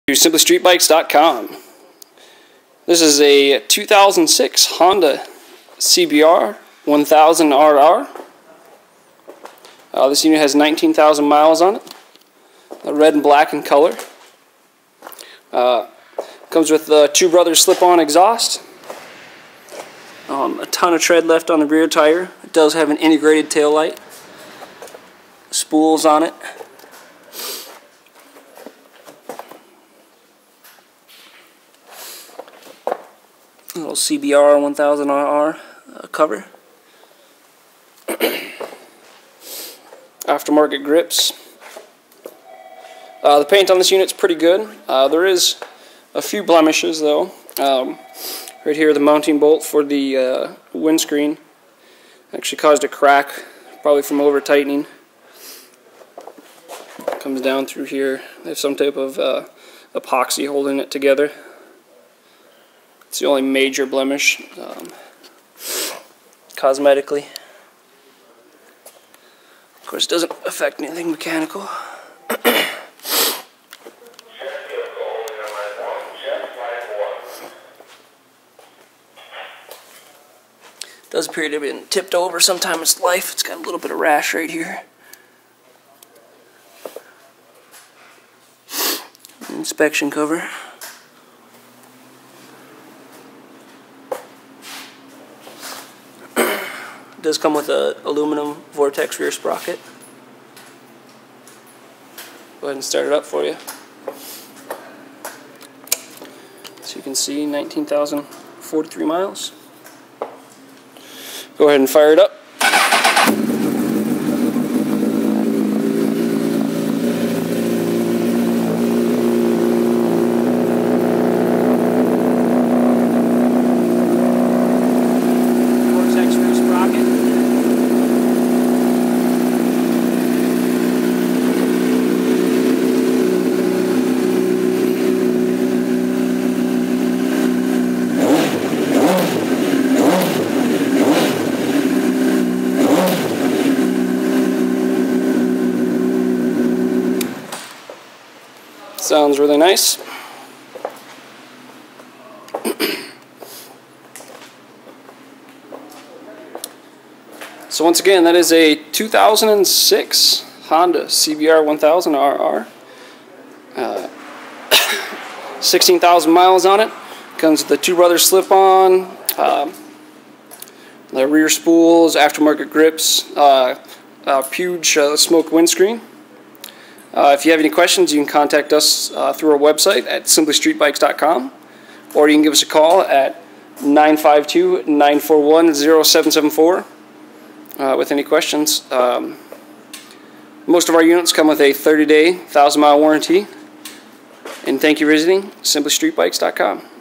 To simplystreetbikes.com. This is a 2006 Honda CBR1000RR. This unit has 19,000 miles on it. Red and black in color. Comes with the Two Brothers slip-on exhaust. A ton of tread left on the rear tire. It does have an integrated tail light. Spools on it. Little CBR1000RR cover. Aftermarket grips. The paint on this unit's pretty good. There is a few blemishes though. Right here, the mounting bolt for the windscreen actually caused a crack, probably from over tightening. Comes down through here. They have some type of epoxy holding it together. It's the only major blemish, cosmetically. Of course, it doesn't affect anything mechanical. Does appear to have been tipped over sometime in its life. It's got a little bit of rash right here. Inspection cover. It does come with an aluminum Vortex rear sprocket. Go ahead and start it up for you. So you can see 19,043 miles. Go ahead and fire it up. Sounds really nice. So once again, that is a 2006 Honda CBR1000RR. 16,000 miles on it. Comes with the Two Brothers slip-on, the rear spools, aftermarket grips, Puge smoke windscreen. If you have any questions, you can contact us through our website at simplystreetbikes.com, or you can give us a call at 952-941-0774 with any questions. Most of our units come with a 30-day, 1,000-mile warranty. And thank you for visiting simplystreetbikes.com.